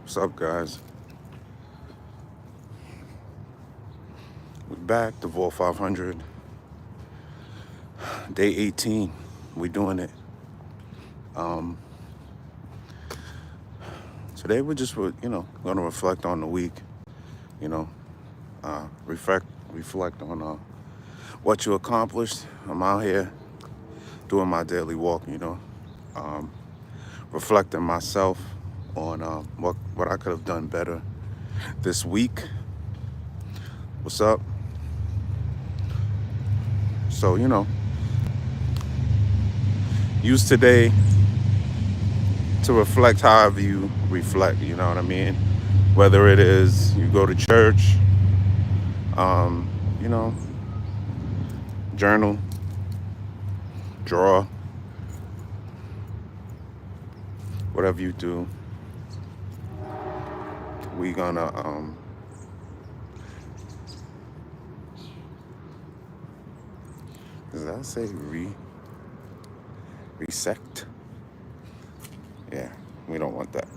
What's up, guys? We're back, the Vault 500, day 18. We're doing it. Today we're just, going to reflect on the week. Reflect on what you accomplished. I'm out here doing my daily walk. Reflecting myself on what I could have done better this week. What's up? So, use today to reflect however you reflect, you know what I mean? Whether it is you go to church, journal, draw, whatever you do, we gonna does that say resect? Yeah, we don't want that.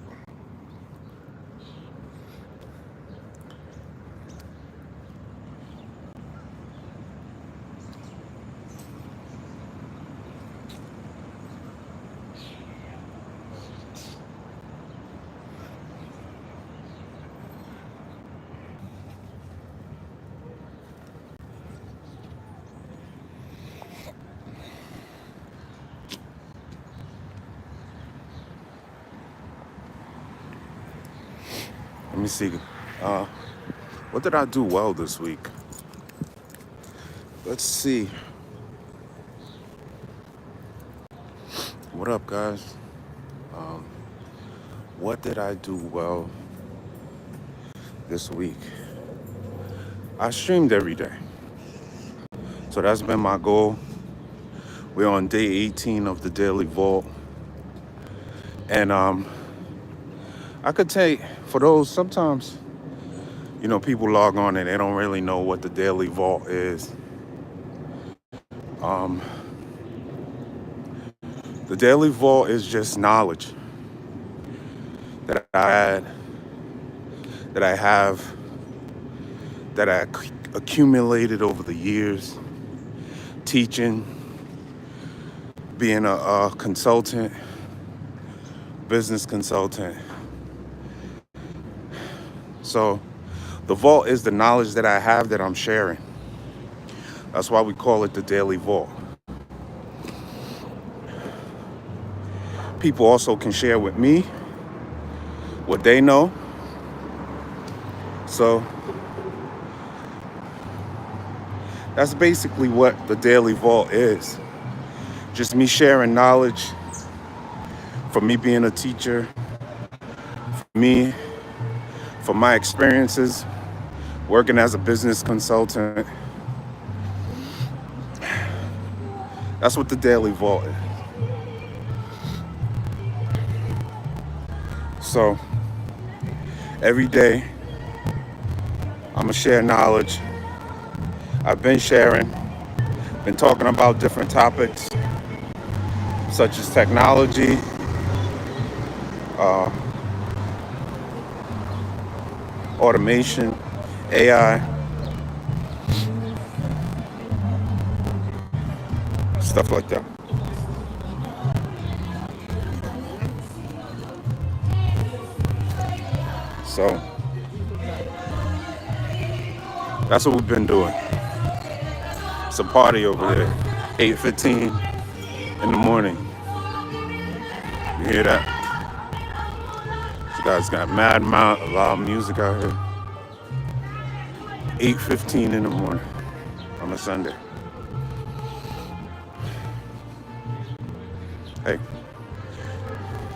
Let me see. What did I do well this week? Let's see. What up, guys? What did I do well this week? I streamed every day. So that's been my goal. We're on day 18 of the Daily Vault. And I could take, for those, sometimes, people log on and they don't really know what the Daily Vault is. The Daily Vault is just knowledge that I have, that I accumulated over the years, teaching, being a consultant, business consultant. So the vault is the knowledge that I have that I'm sharing. That's why we call it the Daily Vault. People also can share with me what they know. So that's basically what the Daily Vault is. Just me sharing knowledge from me being a teacher, from my experiences working as a business consultant. That's what the Daily Vault is. So every day I'm gonna share knowledge. I've been sharing, been talking about different topics such as technology, automation, AI, stuff like that. So that's what we've been doing. It's a party over there, 8:15 in the morning. You hear that? You guys got loud music out here. 8:15 in the morning on a Sunday. Hey,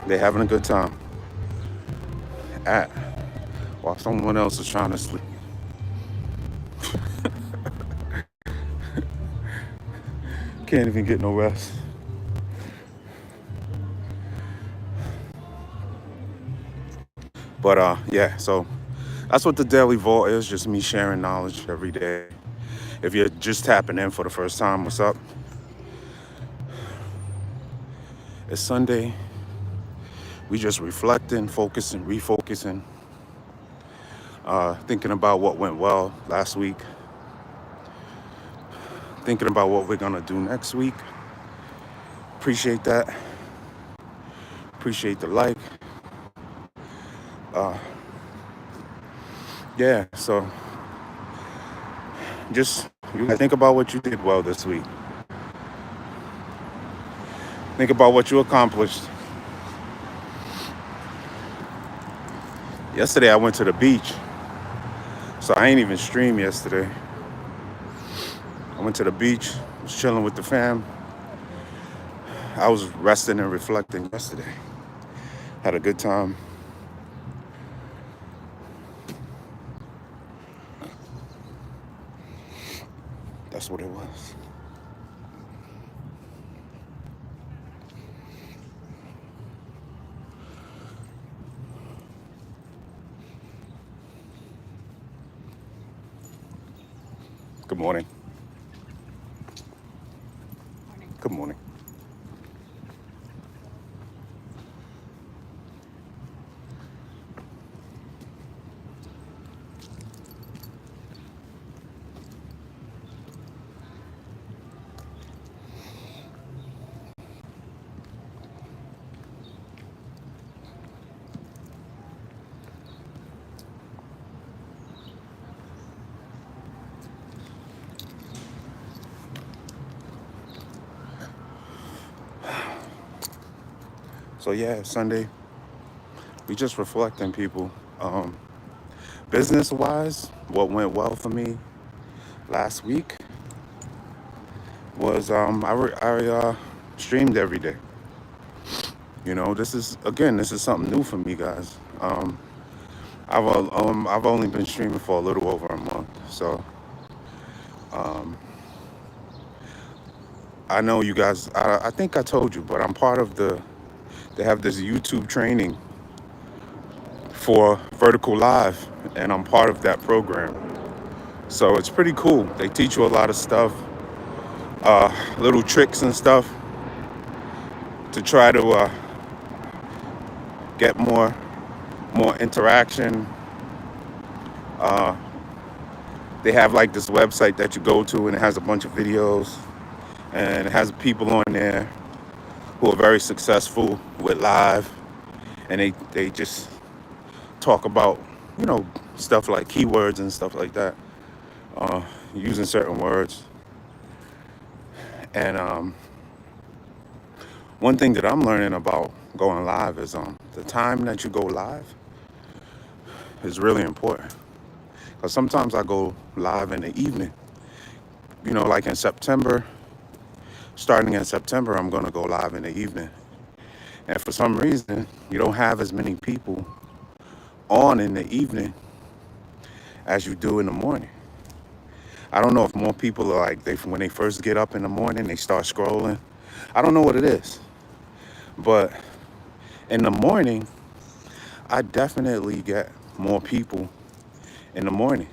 they having a good time at while someone else is trying to sleep. Can't even get no rest. But yeah, so that's what the Daily Vault is, just me sharing knowledge every day. If you're just tapping in for the first time, what's up? It's Sunday. We just reflecting, focusing, refocusing, thinking about what went well last week, thinking about what we're gonna do next week. Appreciate that. Appreciate the like. Yeah, so just you think about what you did well this week. Think about what you accomplished. Yesterday I went to the beach, so I ain't even stream yesterday. I went to the beach, was chilling with the fam. I was resting and reflecting yesterday. Had a good time. That's what it was. Good morning. Good morning. So yeah, Sunday, we just reflecting people. Business wise, what went well for me last week was I streamed every day. This is something new for me, guys. I've only been streaming for a little over a month, so I know you guys. I think I told you, but I'm part of the. They have this YouTube training for Vertical Live, and I'm part of that program. So it's pretty cool. They teach you a lot of stuff, little tricks and stuff to try to get more interaction. They have like this website that you go to, and it has a bunch of videos, and it has people on there who are very successful with live, and they just talk about stuff like keywords and stuff like that, using certain words. And one thing that I'm learning about going live is the time that you go live is really important. Because sometimes I go live in the evening. Like in September, starting in September, I'm going to go live in the evening. And for some reason, you don't have as many people on in the evening as you do in the morning. I don't know if more people are like, when they first get up in the morning, they start scrolling. I don't know what it is. But in the morning, I definitely get more people in the morning.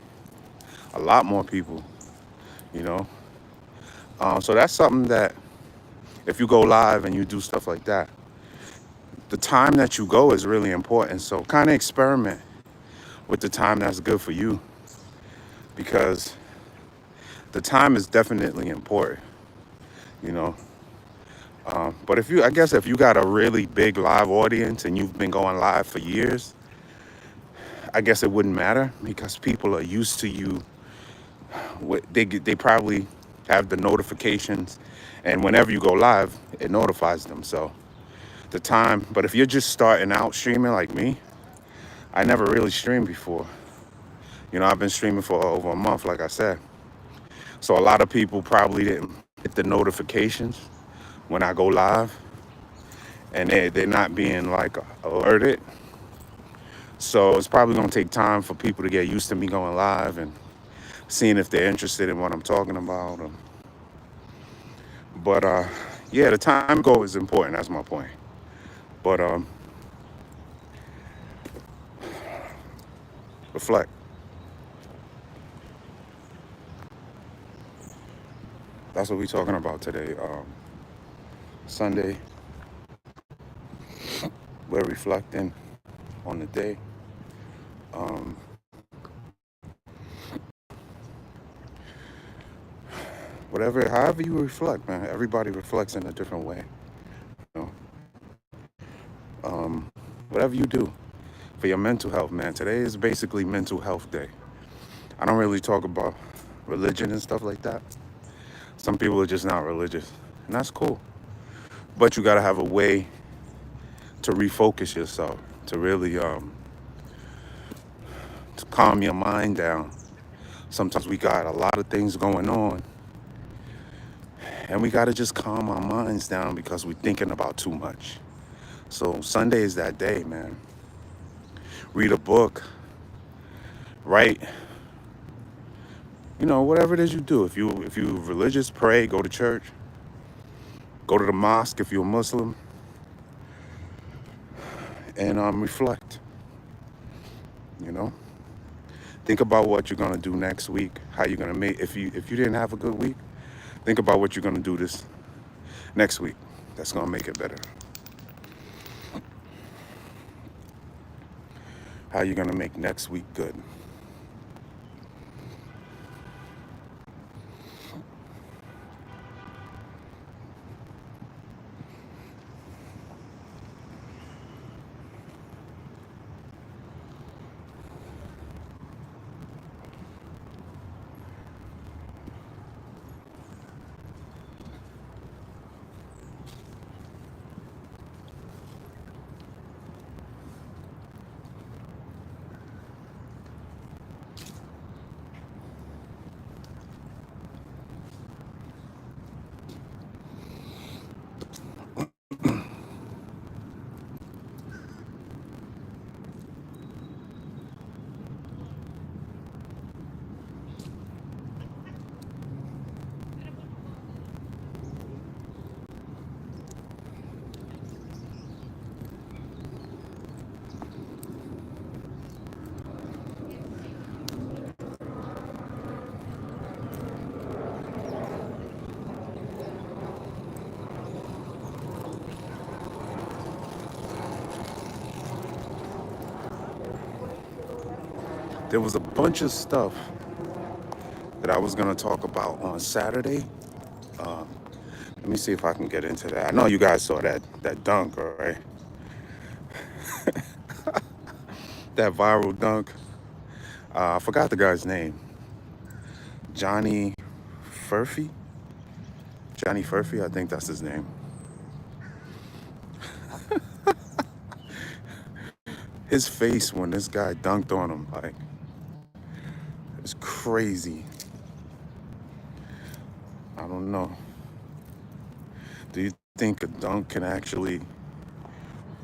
A lot more people, you know. So that's something that if you go live and you do stuff like that, the time that you go is really important. So kind of experiment with the time that's good for you, because the time is definitely important, you know. But I guess if you got a really big live audience and you've been going live for years, I guess it wouldn't matter because people are used to you. They probably have the notifications, and whenever you go live, it notifies them. So the time. But if you're just starting out streaming like me, I never really streamed before. I've been streaming for over a month, like I said. So a lot of people probably didn't get the notifications when I go live. and they're not being like alerted. So it's probably gonna take time for people to get used to me going live and seeing if they're interested in what I'm talking about. But yeah, the time goal is important. That's my point. But reflect. That's what we're talking about today. Sunday, we're reflecting on the day. Um, however you reflect, man. Everybody reflects in a different way. You know, whatever you do for your mental health, man. Today is basically mental health day. I don't really talk about religion and stuff like that. Some people are just not religious, and that's cool. But you gotta have a way to refocus yourself, to really to calm your mind down. Sometimes we got a lot of things going on, and we gotta just calm our minds down because we're thinking about too much. So Sunday is that day, man. Read a book, write, whatever it is you do. If you religious, pray, go to church, go to the mosque if you're a Muslim, and reflect. You know, think about what you're gonna do next week. How you're gonna make if you didn't have a good week, think about what you're gonna do this next week. That's gonna make it better. How you're gonna make next week good. There was a bunch of stuff that I was gonna talk about on Saturday. Uh, Let me see if I can get into that. I know you guys saw that dunk, all right? That viral dunk. I forgot the guy's name. Johnny Furphy. Johnny Furphy, I think that's his name. His face when this guy dunked on him, like, it's crazy. I don't know. Do you think a dunk can actually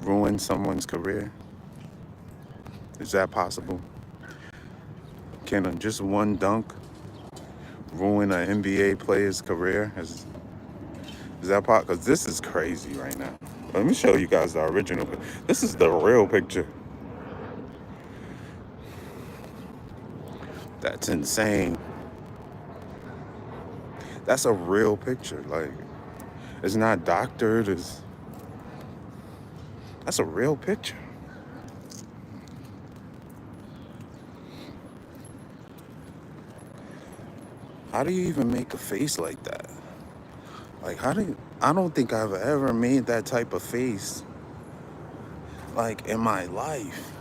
ruin someone's career? Is that possible? Can just one dunk ruin an NBA player's career? Is that possible? Because this is crazy right now. Let me show you guys the original. This is the real picture. That's insane. That's a real picture. Like, it's not doctored. That's a real picture. How do you even make a face like that? Like, I don't think I've ever made that type of face, like, in my life.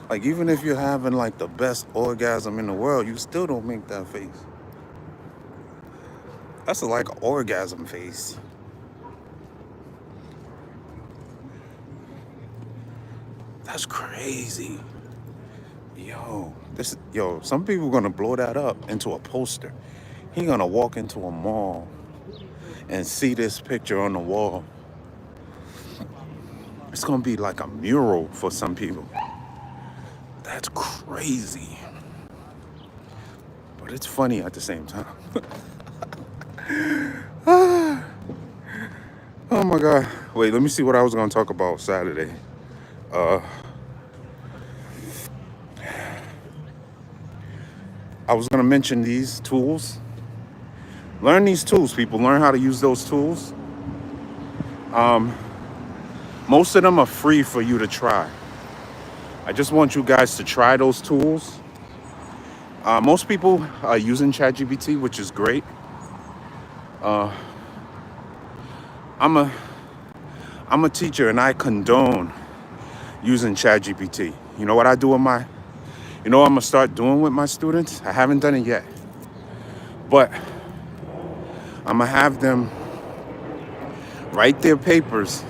Like, even if you're having, like, the best orgasm in the world, you still don't make that face. That's like an orgasm face. That's crazy. Some people gonna blow that up into a poster. He gonna walk into a mall and see this picture on the wall It's gonna be like a mural for some people. That's crazy. But it's funny at the same time. Oh my God. Wait, let me see what I was gonna talk about Saturday. I was gonna mention these tools. Learn these tools, people. Learn how to use those tools. Most of them are free for you to try. I just want you guys to try those tools. Most people are using ChatGPT, which is great. I'm a I'm a teacher and I condone using ChatGPT. You know what I do with my you know what I'm gonna start doing with my students? I haven't done it yet. But I'm gonna have them write their papers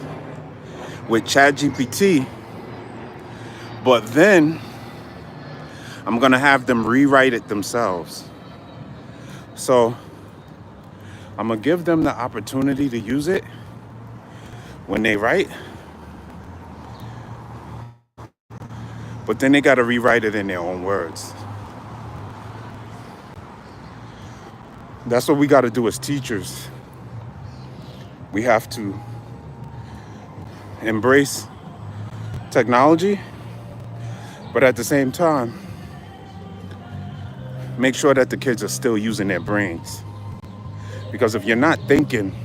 with ChatGPT, but then I'm gonna have them rewrite it themselves. So I'm gonna give them the opportunity to use it when they write, but then they gotta rewrite it in their own words. That's what we gotta do as teachers. We have to embrace technology, but at the same time, make sure that the kids are still using their brains. Because if you're not thinking,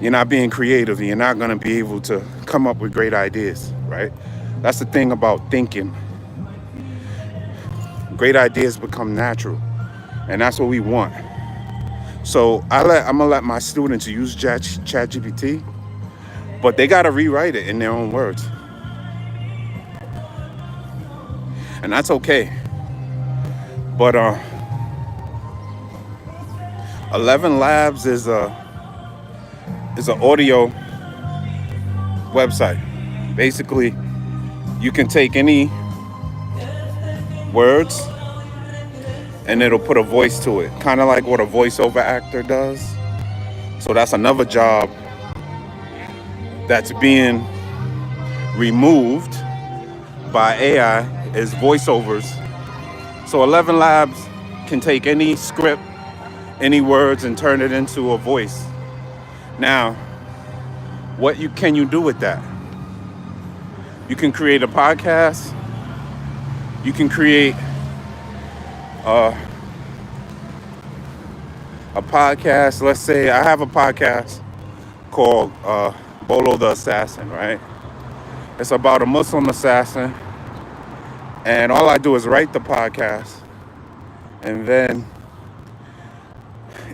you're not being creative, and you're not gonna be able to come up with great ideas, right? That's the thing about thinking. Great ideas become natural, and that's what we want. So I'm gonna let my students use ChatGPT, but they gotta rewrite it in their own words, and that's okay. But 11 Labs is an audio website. Basically, you can take any words and it'll put a voice to it, kind of like what a voiceover actor does. So that's another job that's being removed by AI is voiceovers. So 11 Labs can take any script, any words, and turn it into a voice. Now, what can you do with that? You can create a podcast. You can create a podcast. Let's say I have a podcast called Bolo the Assassin, right? It's about a Muslim assassin. And all I do is write the podcast, and then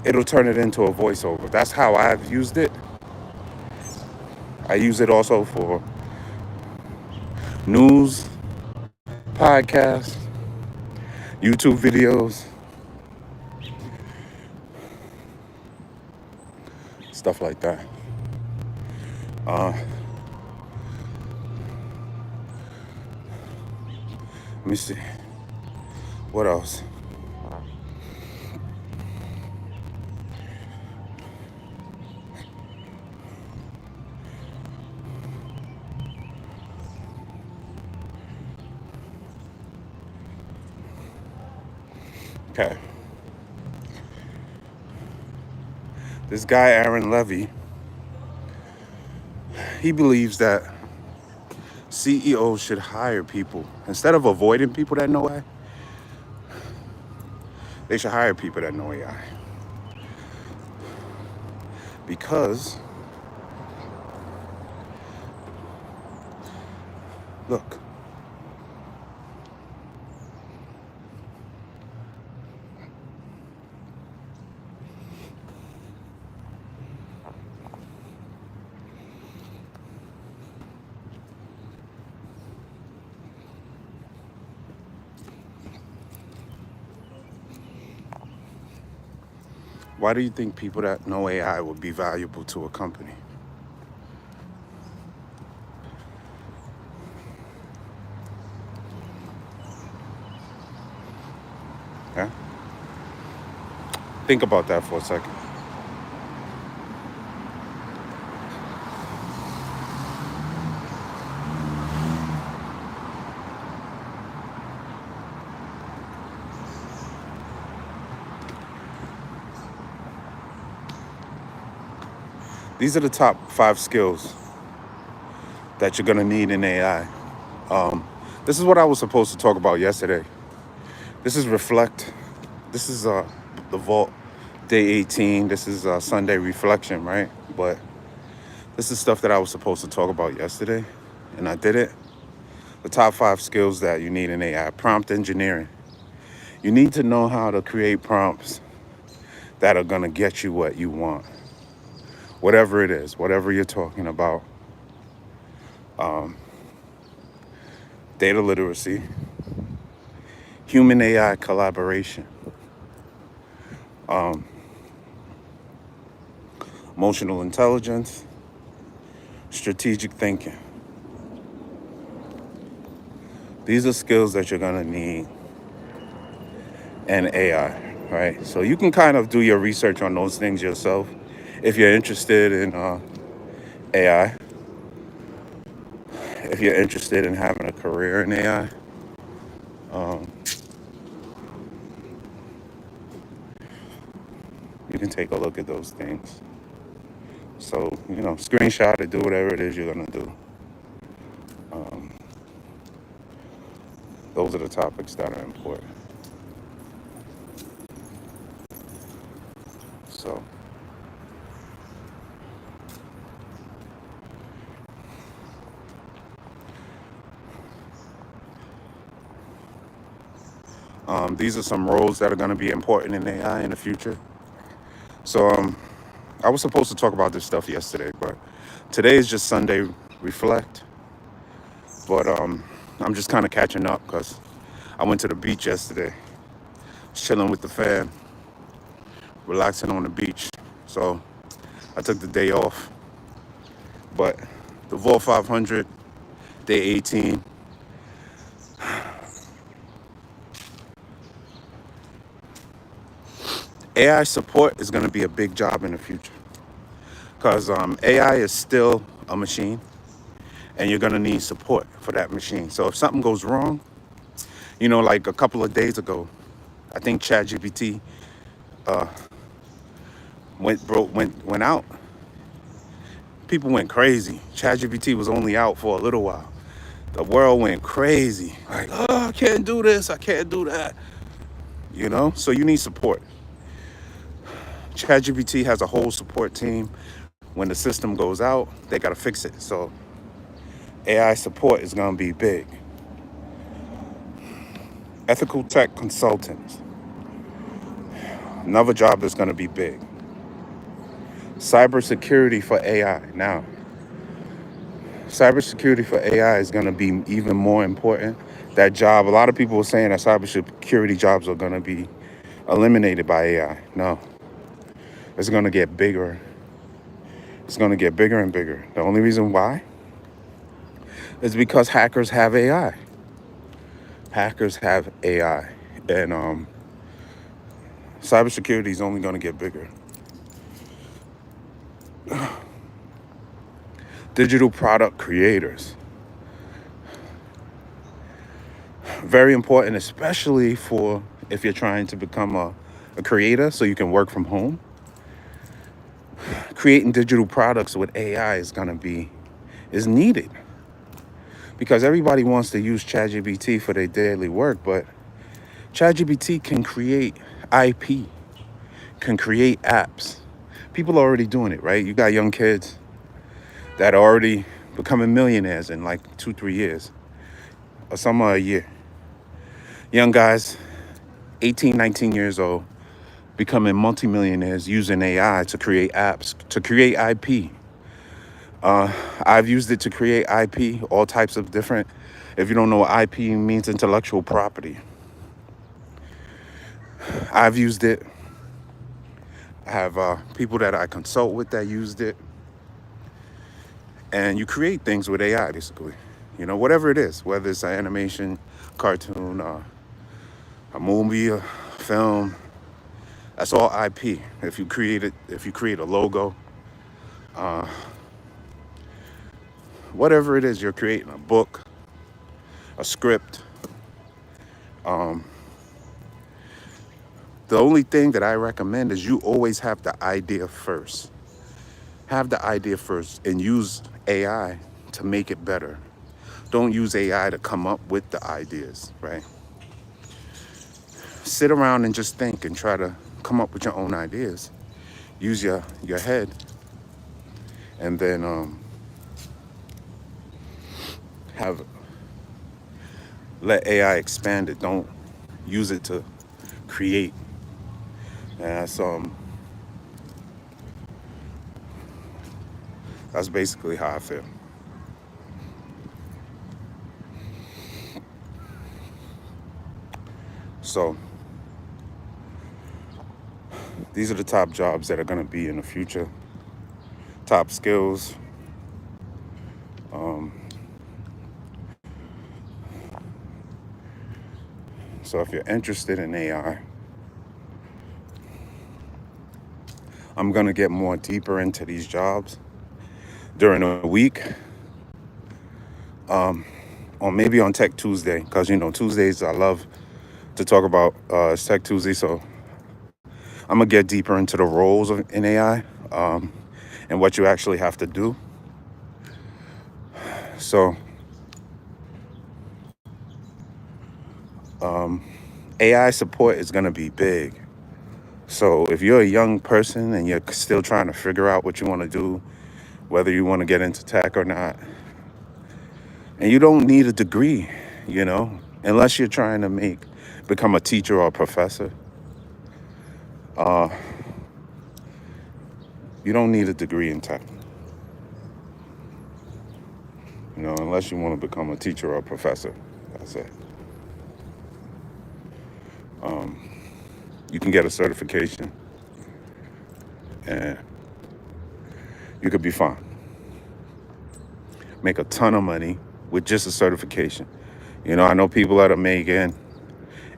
it'll turn it into a voiceover. That's how I've used it. I use it also for news, podcasts, YouTube videos, stuff like that. Let me see. What else? Okay. This guy, Aaron Levy, he believes that CEOs should hire people. Instead of avoiding people that know AI, they should hire people that know AI. Because, look, why do you think people that know AI would be valuable to a company? Yeah? Think about that for a second. These are the top 5 skills that you're gonna need in AI. This is what I was supposed to talk about yesterday. This is reflect. This is the vault day 18. This is Sunday reflection, right? But this is stuff that I was supposed to talk about yesterday, and I did it. The top 5 skills that you need in AI: prompt engineering. You need to know how to create prompts that are gonna get you what you want, whatever it is, whatever you're talking about. Data literacy, human AI collaboration, emotional intelligence, strategic thinking. These are skills that you're gonna need in AI, right? So you can kind of do your research on those things yourself if you're interested in AI, if you're interested in having a career in AI. You can take a look at those things. So, screenshot it, do whatever it is you're gonna do. Those are the topics that are important. So, these are some roles that are gonna be important in AI in the future. So, I was supposed to talk about this stuff yesterday, but today is just Sunday reflect. But I'm just kind of catching up because I went to the beach yesterday, chilling with the fam, relaxing on the beach. So I took the day off. But the Vault 500, day 18, AI support is going to be a big job in the future because AI is still a machine and you're going to need support for that machine. So if something goes wrong, like a couple of days ago, I think ChatGPT went out. People went crazy. ChatGPT was only out for a little while. The world went crazy. Like, oh, I can't do this. I can't do that. So you need support. ChatGPT has a whole support team. When the system goes out, they got to fix it. So AI support is going to be big. Ethical tech consultants. Another job that's going to be big. Cybersecurity for AI. Now, cybersecurity for AI is going to be even more important. That job, a lot of people are saying that cybersecurity jobs are going to be eliminated by AI. No, it's going to get bigger. It's going to get bigger and bigger. The only reason why is because hackers have AI. Hackers have AI. And cybersecurity is only going to get bigger. Digital product creators. Very important, especially for if you're trying to become a creator so you can work from home. Creating digital products with AI is needed because everybody wants to use ChatGPT for their daily work, but ChatGPT can create IP, can create apps. People are already doing it, right? You got young kids that are already becoming millionaires in like 2-3 years, or some are a year. Young guys, 18, 19 years old, becoming multimillionaires using AI to create apps, to create IP. I've used it to create IP, all types of different. If you don't know what IP means, intellectual property. I've used it. I have people that I consult with that used it. And you create things with AI, basically. Whatever it is, whether it's an animation, cartoon, a movie, a film, that's all IP. If you create a logo, whatever it is you're creating, a book, a script. The only thing that I recommend is you always have the idea first. have the idea first and use AI to make it better. Don't use AI to come up with the ideas, right? Sit around and just think and try to come up with your own ideas. Use your head, and then have let AI expand it. Don't use it to create. And that's basically how I feel. So these are the top jobs that are going to be in the future. Top skills. So if you're interested in AI, I'm going to get more deeper into these jobs during the week, or maybe on Tech Tuesday, because Tuesdays I love to talk about Tech Tuesday. So I'm gonna get deeper into the roles in AI, and what you actually have to do. So AI support is gonna be big. So if you're a young person and you're still trying to figure out what you want to do, whether you want to get into tech or not, and you don't need a degree, unless you're trying to become a teacher or a professor. You don't need a degree in tech, unless you want to become a teacher or a professor. That's it. You can get a certification and you could be fine. Make a ton of money with just a certification. I know people that are making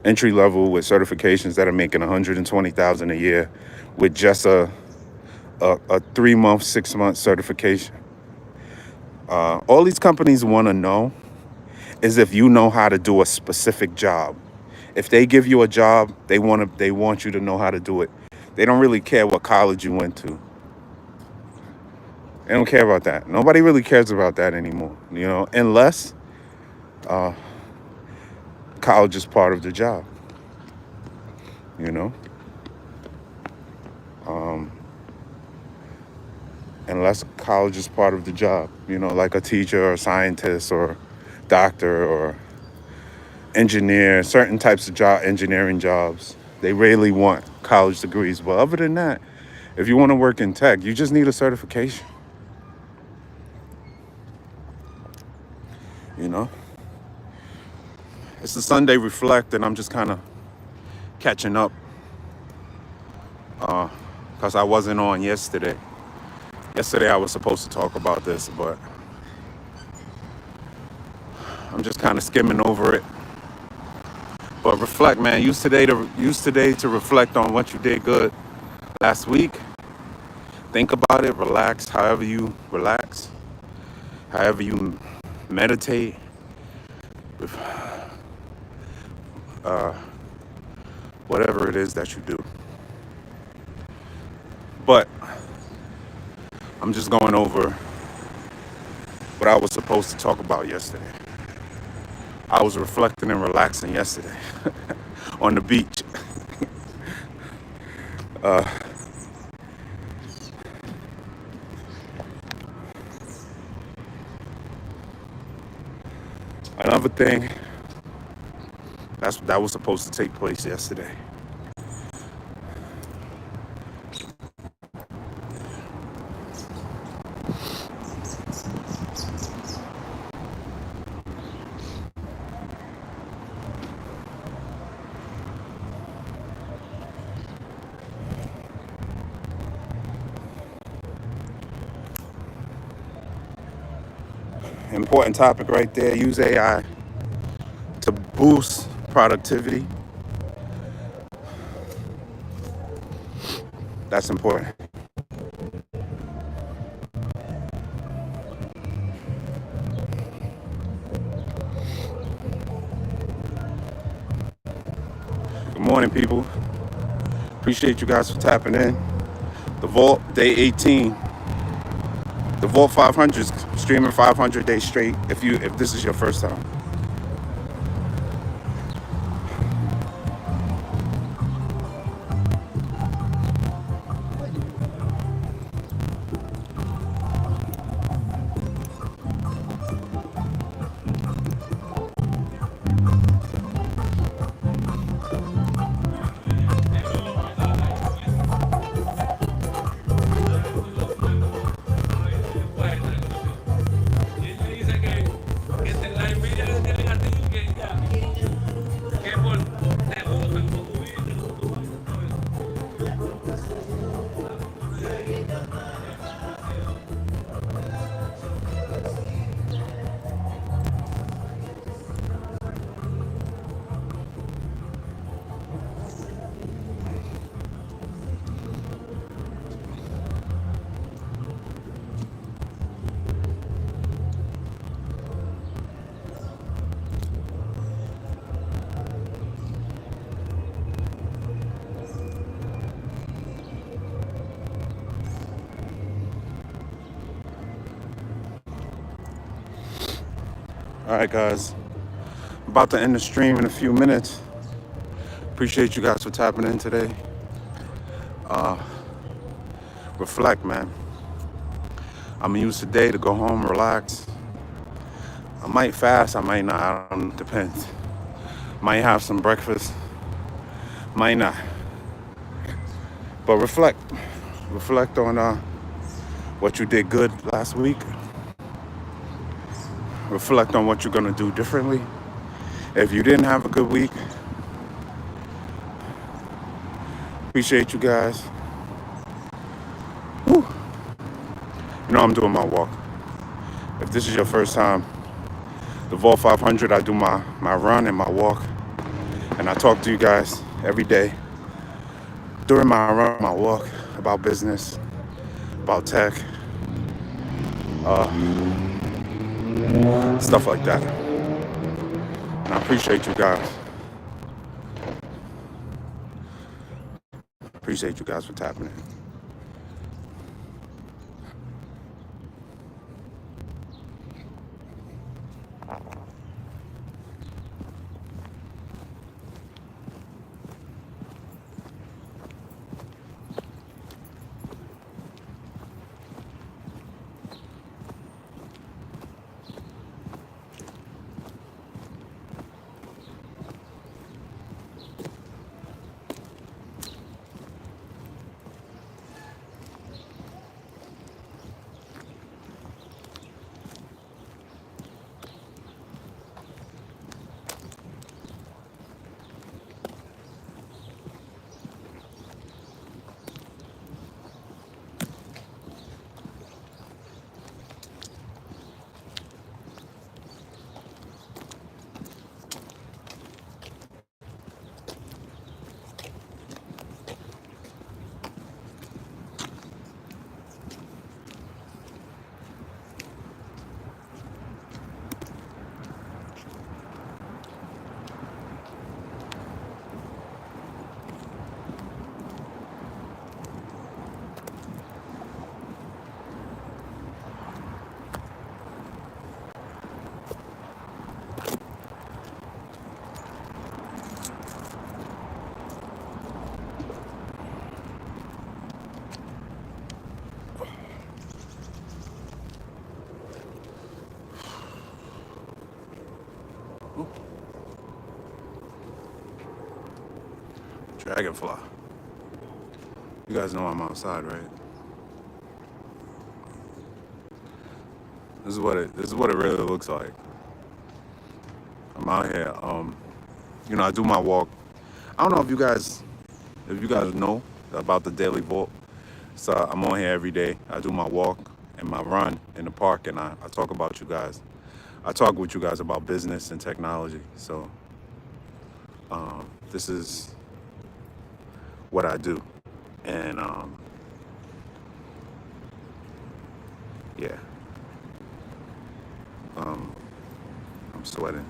entry level with certifications that are making 120,000 a year with just a 3-month, 6-month certification. All these companies want to know is if you know how to do a specific job. If they give you a job, they want you to know how to do it. They don't really care what college you went to. They don't care about that. Nobody really cares about that anymore, unless college is part of the job, unless college is part of the job, like a teacher or scientist or doctor or engineer, certain types of engineering jobs. They rarely want college degrees. But other than that, if you want to work in tech, you just need a certification. It's the Sunday Reflect, and I'm just kind of catching up because I wasn't on yesterday. Yesterday I was supposed to talk about this, but I'm just kind of skimming over it. But reflect, man. Use today to reflect on what you did good last week. Think about it. Relax. However you relax. However you meditate. Whatever it is that you do. But I'm just going over what I was supposed to talk about yesterday. I was reflecting and relaxing yesterday on the beach. Another thing that was supposed to take place yesterday. Important topic right there. Use AI to boost productivity. That's important. Good morning, people. Appreciate you guys for tapping in. The Vault, day 18. The Vault 500 is streaming 500 days straight. If this is your first time. All right, guys. About to end the stream in a few minutes. Appreciate you guys for tapping in today. Reflect, man. I'm gonna use today to go home, relax. I might fast, I might not. I don't know, depends. Might have some breakfast, might not. But reflect. Reflect on what you did good last week. Reflect on what you're gonna do differently. If you didn't have a good week, appreciate you guys. Whew. You know I'm doing my walk. If this is your first time, the Vault 500, I do my run and my walk. And I talk to you guys every day during my run, my walk, about business, about tech, stuff like that. And I appreciate you guys. Appreciate you guys for tapping in. Dragonfly. You guys know I'm outside, right? This is what it really looks like. I'm out here. I do my walk. I don't know if you guys know about the Daily Vault. So I'm on here every day. I do my walk and my run in the park, and I talk about you guys. I talk with you guys about business and technology. So this is what I do. And yeah, I'm sweating.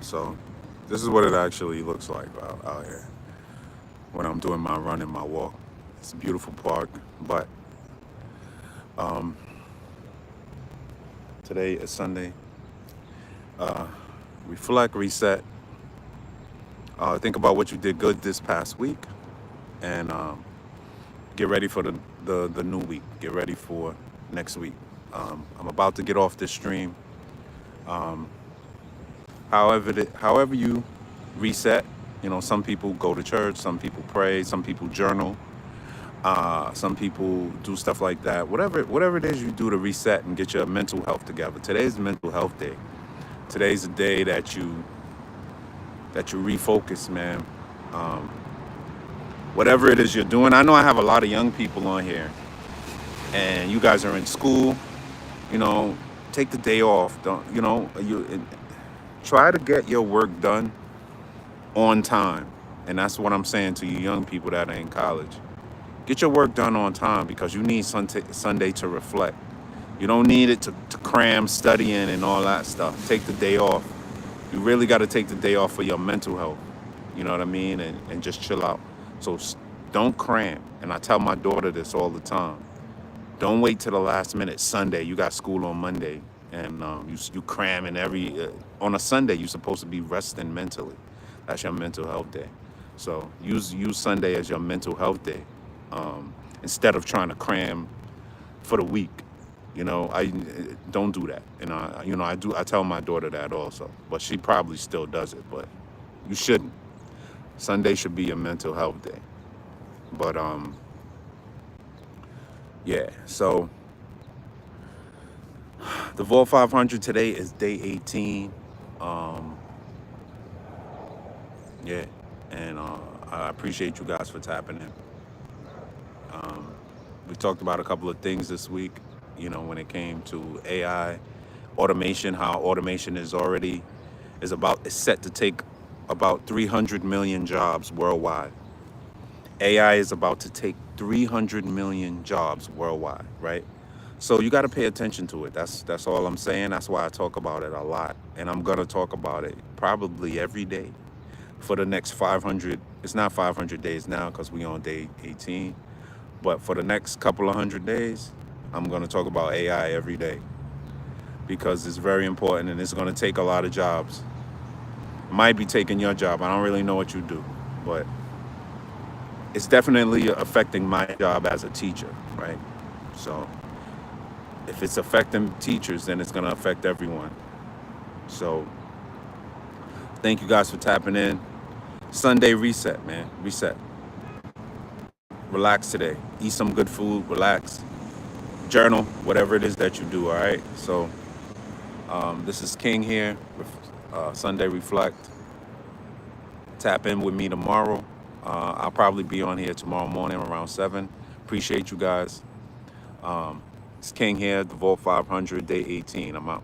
So this is what it actually looks like out here when I'm doing my run and my walk. It's a beautiful park, but today is Sunday. Reflect, reset. Think about what you did good this past week, and get ready for the new week. Get ready for next week. I'm about to get off this stream. However you reset. You know, some people go to church, some people pray, some people journal, some people do stuff like that. Whatever it is you do to reset and get your mental health together. Today's mental health day. Today's the day that you refocus, man. Whatever it is you're doing. I know I have a lot of young people on here, and you guys are in school. You know, take the day off. Don't try to get your work done on time. And that's what I'm saying to you young people that are in college. Get your work done on time, because you need Sunday to reflect. You don't need it to cram studying and all that stuff. Take the day off. You really got to take the day off for your mental health. You know what I mean? And just chill out. So don't cram. And I tell my daughter this all the time. Don't wait till the last minute. Sunday, you got school on Monday, and you cramming on a Sunday. You're supposed to be resting mentally. That's your mental health day. So use Sunday as your mental health day, instead of trying to cram for the week. You know, I don't do that. And I tell my daughter that also, but she probably still does it. But you shouldn't. Sunday should be your mental health day. But yeah. So the Vault 500 today is day 18. Yeah, and I appreciate you guys for tapping in. We talked about a couple of things this week, you know, when it came to AI, automation, how automation is set to take about 300 million jobs worldwide. AI is about to take 300 million jobs worldwide, right? So you got to pay attention to it. That's all I'm saying. That's why I talk about it a lot. And I'm going to talk about it probably every day for the next 500. It's not 500 days now because we on day 18. But for the next couple of 100 days, I'm going to talk about AI every day, because it's very important and it's going to take a lot of jobs. It might be taking your job. I don't really know what you do, but it's definitely affecting my job as a teacher, right? So if it's affecting teachers, then it's going to affect everyone. So thank you guys for tapping in. Sunday reset, man. Reset. Relax today. Eat some good food. Relax. Journal. Whatever it is that you do, all right? So this is King here. Sunday Reflect. Tap in with me tomorrow. I'll probably be on here tomorrow morning around 7. Appreciate you guys. It's King here, the Vault 500, day 18. I'm out.